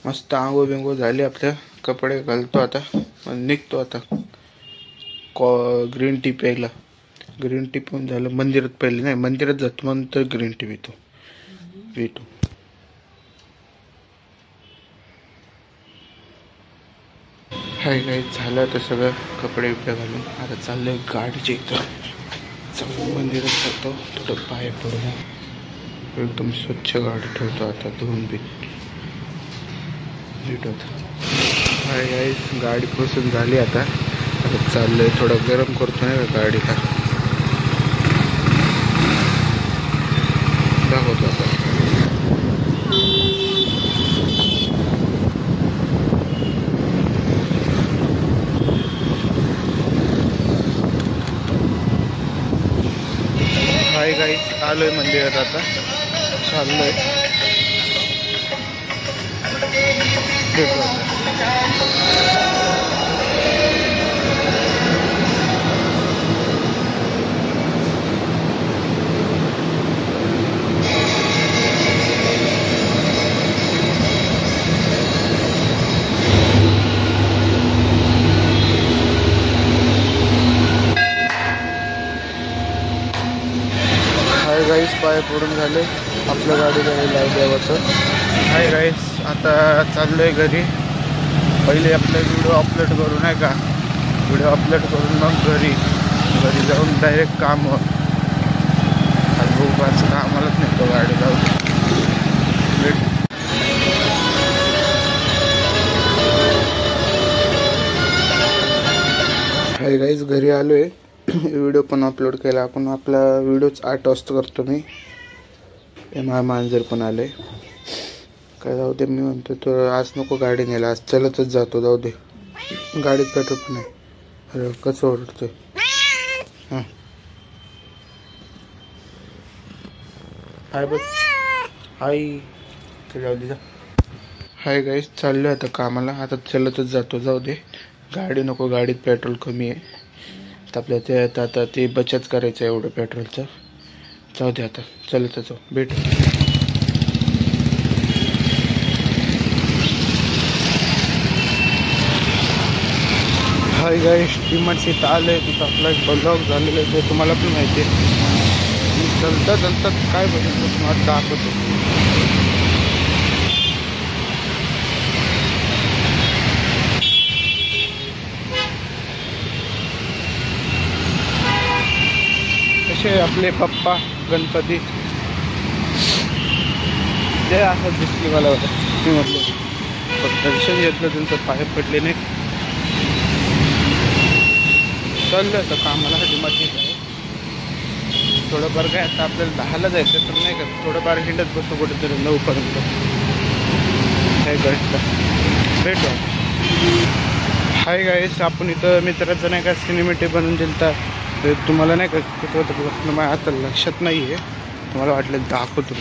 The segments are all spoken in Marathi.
मस्त आंघोळ बिंघोळ झाली, आपल्या कपडे घालतो आता आणि निघतो आता ग्रीन टी प्यायला. ग्रीन टी पिऊन झालं मंदिरात, पहिले नाही मंदिरात जातो म्हणून तर ग्रीन टी पितो. हाय काय झालं आता सगळं कपडे बिपडे घालून आता चाललंय गाडीच्या इथं. चालू मंदिरात जातो, थोडं पाय पडून एकदम स्वच्छ गाडी ठेवतो आता, धुवून भेटतो. हाय गाईस, गाडी पुसून झाली आता चाललंय थोडं गरम करतो नाही का गाडीला, दाखवतो आता. हाय गाईस, आलोय मंदिरात आता, चाललोय भेटू आता. हाय गाईस, पाय पडून झाले, आपल्या गाडीला लाईट द्यावाचं. हाय गाईस, आता चाललोय घरी. पहिले आपला व्हिडिओ अपलोड करू नाही का, व्हिडिओ अपलोड करून मग घरी जाऊन डायरेक्ट काम. आज भाऊबाचं कामालाच नाही तो गाडी जाऊन. हाय गाईस, घरी आलोय. व्हिडिओ पण अपलोड केला आपण. आपला व्हिडिओच 8 वाजता करतो मी. मांजर पण आले काय, जाऊ दे. मी म्हणतो तर आज नको गाडी न्यायला, आज चलतच जातो. जाऊ दे, गाडीत पेट्रोल पण नाही. अरे कसं ओरडतोय. हां हाय बघ, हाय जाऊ दे जा. हाय गाईस, चाललोय आता कामाला, आता चलतच जातो. जाऊ दे, गाडी नको, गाडीत पेट्रोल कमी आहे. तर आपल्या ते आता ते बचत करायचं आहे एवढं पेट्रोलचं. जाऊ दे, आता चलत जाऊ, भेट. हाय गाईस, डीमार्टच्या इथं आलं आहे. तिथं आपला एक ब्लॉग झालेला आहे, ते तुम्हाला पण माहिती आहे. चलता काय बघितलं तुम्हाला दाखवतो. कसे आपले पप्पा गणपती ते असं दिसली मला होतं. मी म्हटलं फक्त दर्शन घेतलं, त्यांचं पाय पडले नाही. चाललं आता कामाला, डीमार्टमध्ये आहे. थोडंफार काय आता आपल्याला 10ला जायचं तर नाही का, थोडंफार हिंडत बसतो कुठेतरी 9पर्यंत. काय करायचं, भेटू. हाय गाईस, आपण इथं मित्राचं नाही का सिनेमेटिक बनवून दिलता. तर तुम्हाला नाही का कुठं होतं माझ्या आता लक्षात नाही आहे, तुम्हाला वाटलं दाखवतो.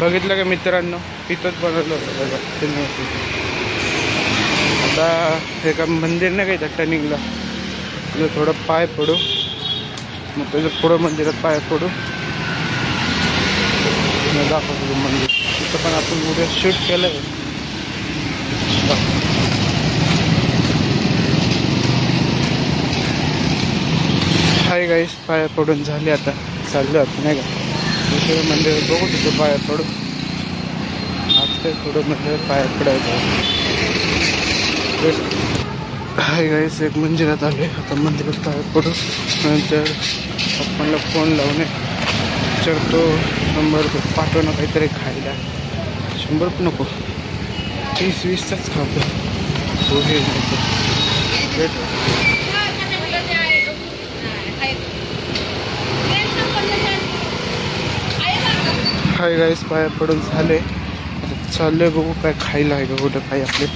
बघितलं का मित्रांनो, तिथंच बनवलं होतं बघा सिनेमेटिक. आता एका मंदिर नाही का इथं टर्निंगला, तिथं थोडं पाय पडू, मग त्याच्या पुढं मंदिरात पाय पडू, दाखवतो मंदिर. तिथं पण आपण व्हिडिओ शूट केलं आहे. हाय गाईस, पाया पडून झाले, आता चाललो आता नाही का दुसरं मंदिर बघू तिथं पाया पडू. आज काय थोडं मंदिर पाया पडायचं. हाय गाईस, एक मंदिरात आले, आता मंदिरात पाया पडू. नंतर पप्पांना फोन लावणे, विचारतो 100 रुपये पाठवणं काहीतरी खायला. 100 पण नको, 30-20च खातो. हो हे भेट. हाय गाईस, पाया पडून झाले, आता चाललंय बघू काय खायला आहे का कुठं, काही आपले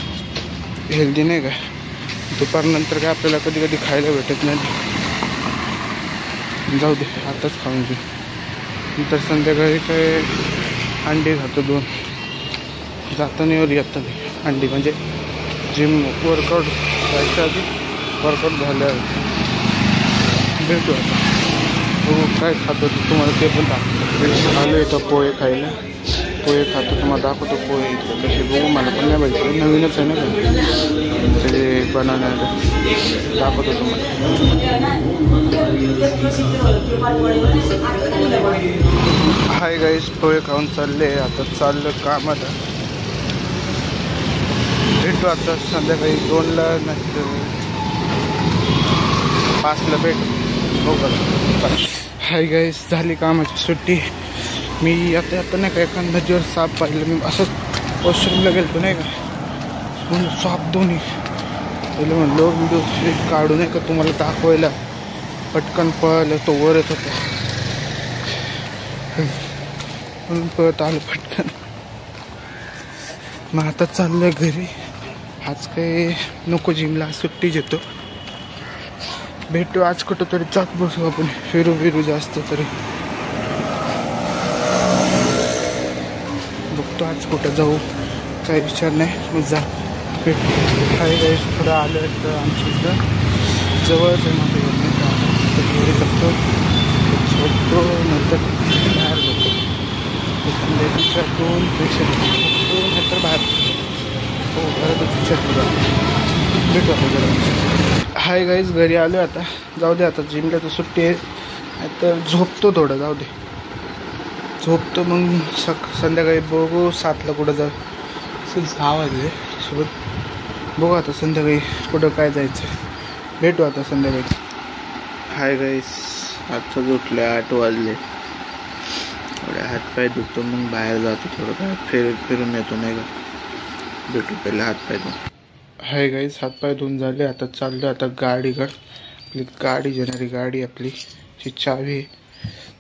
हेल्दी नाही काय. दुपारनंतर काय आपल्याला कधी कधी खायला भेटत नाही. जाऊ दे, आताच खाऊन घेऊ. नंतर संध्याकाळी काय अंडी खातो 2. जाताना वर येतात अंडी, म्हणजे जिम वर्कआउट जायच्या आधी, वर्कआउट झाल्यावर. भेटू आता, बघू काय खातो तुम्हाला ते पण दाखवतो. आलो इथं पोहे खायला. पोहे खातो, तुम्हाला दाखवतो पोहे इथले कसे. बघू, मला पण नाही पाहिजे, नवीनच आहे ना ते बनवण्याला. दाखवतो तुम्हाला. हाय गाईस, पोहे खाऊन चालले. आता चाललं कामाला. भेटू आता संध्याकाळी 2ला, नाही 5ला भेटू. बघू. हाय गाईस, झाली कामाची सुट्टी. मी आता नाही का एका नदीवर साप पाहिलं. मी असंच वॉशरूमला गेलो नाही का, म्हणून साप दोन्ही पहिलं म्हणलो व्हिडिओ काढू नाही का तुम्हाला दाखवायला. पटकन पळालं, तो वर येत होता म्हणून पळत आलं पटकन. मग आता चाललं घरी. आज काही नको जिमला, सुट्टीच येतो. भेटू आज कुठं तरी, जात बसू आपण, फिरू जास्त तरी. बघतो आज कुठं जाऊ, काही विचार नाही, मग जा भेटू. काही वेळेस थोडं आलं तर आमच्या इथं जवळच आहे माझं घर, नाही का. घरी जातो, झोपतो, नंतर बाहेर जातो. 2 पेक्षा नंतर बाहेर हो घरात भेटू आता जरा. हाय गाईज, घरी आलो आता. जाऊ दे आता, जिमला तर सुट्टी आहे. तर झोपतो थोडं, जाऊ दे झोपतो. मग संध्याकाळी बघू 7ला कुठं जाऊ. 6 वाजले सोबत. बघू आता संध्याकाळी कुठं काय जायचं. भेटू आता संध्याकाळी. हाय गाईज, आजचं उठले 8 वाजले. एवढे हातपाय धुतो, मग बाहेर जातो, थोडं काय फिरून येतो नाही का. भेटू पहिले हातपाय धुवून. हाय गाईज, हातपाय धुवून झाले. आता चाललो आता गाडीकडं. आपली गाडी येणारी गाडी, आपली जी चावी आहे,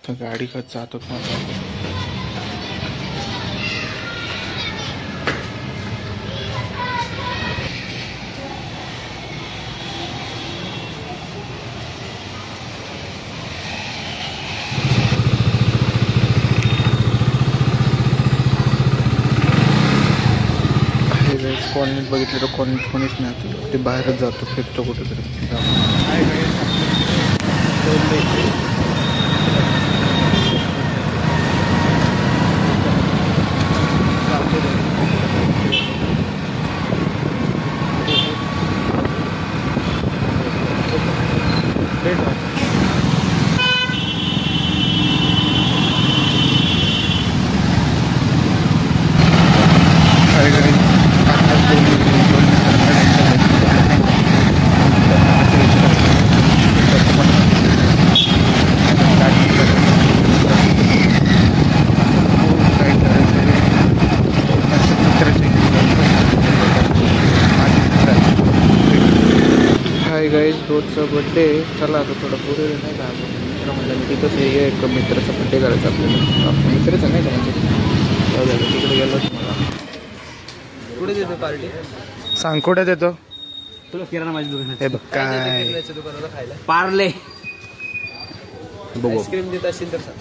तर गाडीकडं जातो. कॉलनीत बघितलं तर कॉलनीत कोणीच नाही. ते बाहेरच जातो, फिरतो कुठेतरी. गाईज, रोजचा बड्डे. चला आता थोडं पुढे नाही का, मित्र म्हणलं मी तिथंच हे एक मित्राचा बड्डे करायचा आपल्याला. आपल्या मित्रच नाही का म्हणजे. तिकडे गेलो मला. कुठे देतो पार्टी? सांग कुठे देतो. तुला किराणा माझी दुकान हे बघ काय दुकानाला खायला पार्ले बघू. आईस्क्रीम देत असेल तर सांग.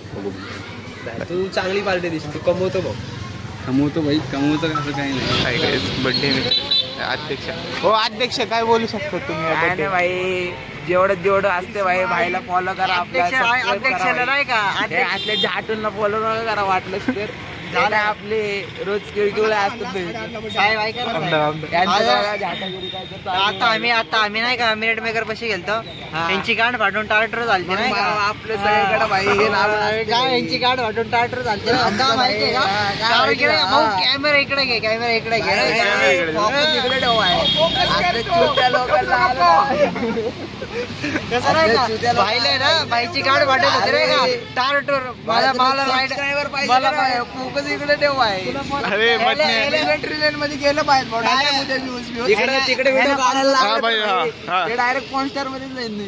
तू चांगली पार्टी देशील, तू कमवतो बघ. कमवतो भाई, कमवतो असं काही नाही. काय गाईज, बड्डे अध्यक्ष. हो अध्यक्ष, काय बोलू शकतो तुम्ही. काय नाही भाई, जेवढं असते भाई, भाईला फॉलो करा. अध्यक्षाला नाही का, आपल्या झाटूनला फॉलो नका करा वाटलं तर. झालं आपले रोज किळकिळ असतात. आता आम्ही नाही का मिनिट मेकर पशी गेलतो. यांची गाठ फाटून टाळटर झालते नाही का. आपलं सगळ्याकडे भाई यांची गाठ फाटून टाळटर झालते. आता माहितीये का, कॅमेरा इकडे घे, कॅमेरा इकडे घे, इकडे ठेव आहे. कसं नाही का, भाईला ना बाईची गाठ वाटत होती नाही का, टाळटर. मला राईड मला फोकस इकडे ठेव आहे. अरे एलिमेंटरी लेन मध्ये गेलं पाहिजे. तिकडे व्हिडिओ काढायला डायरेक्ट कॉन्स्टार मध्ये जाईल.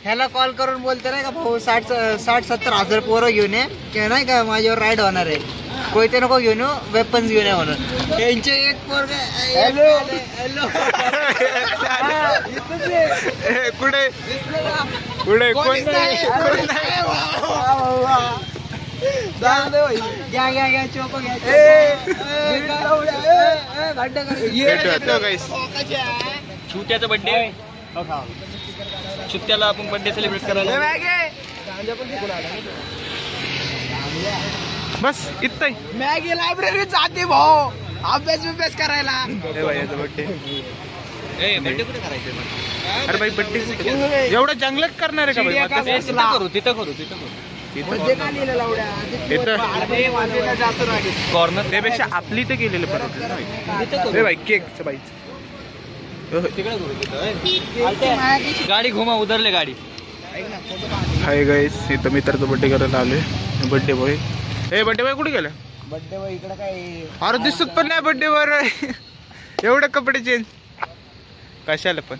ह्याला कॉल करून बोलते नाही का, भाऊ 60-70 हजार पोरं घेऊन ये नाही का, माझ्यावर राईड होणार आहे. कोयते नको घेऊन येऊ, वेपन्स घेऊन ये म्हणून. त्यांचे एक पोरग कुठे कुठे कोण घ्या चोप घ्या. छुट्याचा बर्थडे, छुट्याला आपण बर्थडे सेलिब्रेट करायला. बस इथं मॅगी लायब्ररीत जाते भाऊ अभ्यास करायला. बर्थडे अरे भाई बर्थडे एवढं जंगलात करणार आहे का भाई? तिथं करू कॉर्नर त्यापेक्षा आपली तर गेलेलं परत भाई केक बाईच गाडी घुमा उधरले गाडी. हाय गाईस इथं मित्राचा बर्थडे करायला आलोय. बर्थडे बॉय बर्थडे बॉय कुठे गेला? बर्थडे बॉय इकडे काय अरे दिसत पण नाही बर्थडे वर एवढे कपडे चेंज कशाला पण.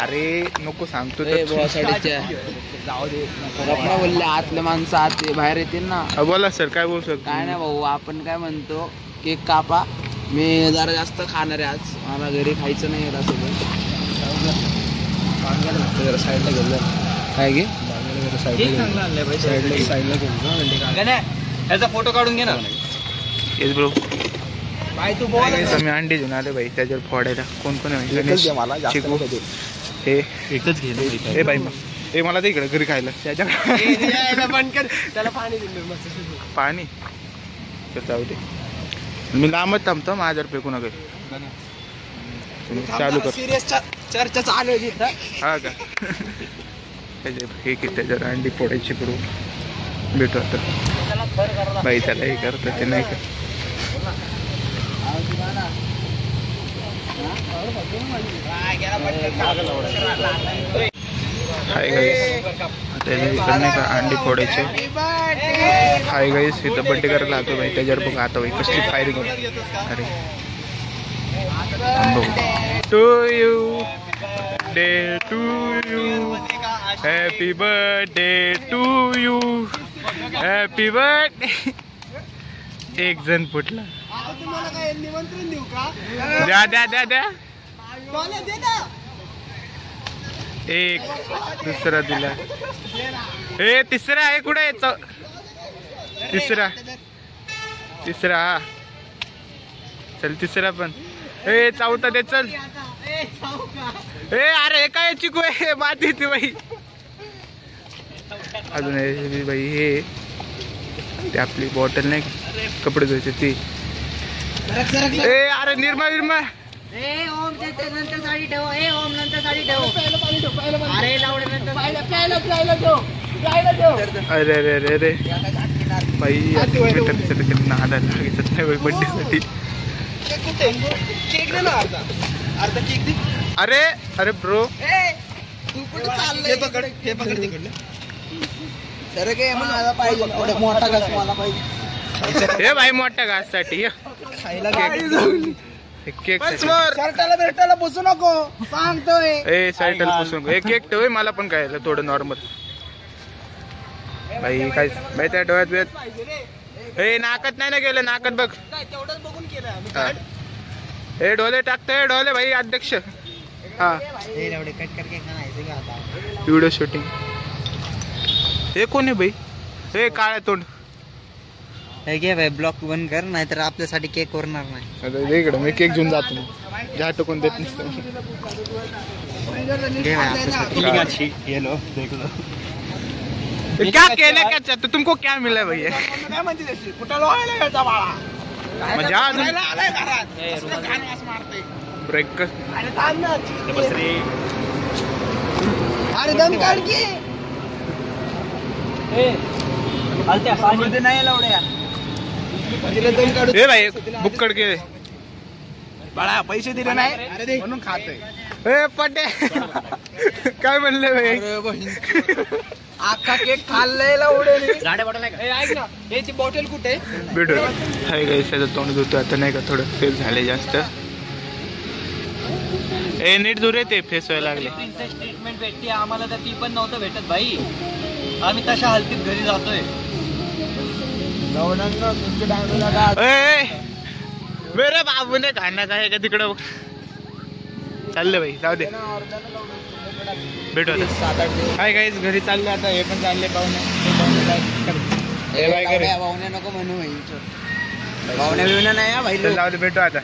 अरे नको सांगतो बोलले आतले माणसं आत बाहेर येतील ना. बोला सर काय बोलू शकतो? काय नाही भाऊ आपण काय म्हणतो केक कापा. मी जरा जास्त खाणार आहे आज. मला घरी खायचं नाही आहे जरा साईडला घेऊन काय घे याचा फोटो काढून घे ना. येस ब्रो तू बोल. मी अंडी घेऊन आले भाई त्याच्यावर फोडायला. कोण कोण आहे? मला हे एकच घे हे बाई मग हे मला ते इकडे घरी खायला त्याच्या त्याला पाणी दिलं पाणी तर जाऊ दे. मी लांबच थांबतो माझ्यावर फेकू नका. चालू कर. सिरियस चर्चा चालू आहे तिथं. हा का त्याच्या हे की त्याच्यावर अंडी फोडायची करू भेटू आता बाई त्याला हे करतं ते नाही का. हाय गाईस त्याच्या इकडे नाही का अंडी फोडायचे. हाय गाईस इथं बड्डे करायला आतो भाई त्याच्यावर बघा आता भाई कसली फायरिंग. अरे to you day to you happy birthday to you happy birthday. एक जण फुटला. निमंत्रण देऊ का? द्या द्या द्या द्या. एक दुसरा दिला. हे तिसरा आहे कुठे? तिसरा तिसरा हा चल तिसरा पण. हे चौथा दे चल. हे अरे काय चिकू आहे बात येते बाई. अजून बाई हे ते आपली बॉटल नाही कपडे धुवायचे ती. अरे निर्मा निर्मा ओम नंतर साडी ठेव. ओम नंतर साडी ठेव. अरे लावडे नंतर अरे अरे अरे अरे बाई नादा लागेल नाही बर्थडे साठी. अरे अरे ब्रो मोठा घास मला पाहिजे. हे भाई मोठ्या घास साठी केक शर्टाला भेटायला बसू नको सांगतोय. ए साईटला पुसून एक केक ठेव मला पण काय थोडं नॉर्मल. भाई काय बाई त्या डोळ्यात वेळ हे नाकात नाही ना गेलं. नाकात बघ तेवढंच बघून केलं. हे डोले टाकतोय डोले भाई अध्यक्ष. हा कट करके व्हिडिओ शूटिंग. हे कोण आहे भाई? हे काळ्या तोंड. हे घे भाई ब्लॉक बंद कर नाहीतर आपल्यासाठी केक करणार नाही. इकडं मी केक घेऊन जातो मग ज्या टोकून देत नसतो. क्या केलं क्या चाहते तुमको क्या मिला भैया? काय म्हणते कुठं लोहायला बाळा म्हणजे ब्रेक अरे दम काढ की. नाही लावड्या हे भाई बुक्कड के बाळा पैसे दिले नाही म्हणून खातोय. हे पटे काय म्हणले भाई? अख्खा केक खाल्लाय लावडे. ऐक ना हे ती बॉटल कुठे भेटू. हाय गाईस त्याचं तोंड धुतो आता नाही का थोडं फेस झाले जास्त. ए नीट धुरे ते फेस व्हायला लागले. ट्रीटमेंट भेटते आम्हाला तर ती पण नव्हतं भेटत भाई. आम्ही तशा हलतीत घरी जातोय. मेरे बाबू ने खाना काय का तिकडं चाललं भाई जाऊ दे भेटू. हाय गाईस घरी चालले आता. हे पण चालले पाहुणे. पाहुणे नको म्हणू भाई. पाहुण्या बिवण्या नाही भाई. जाऊ दे भेटू आता.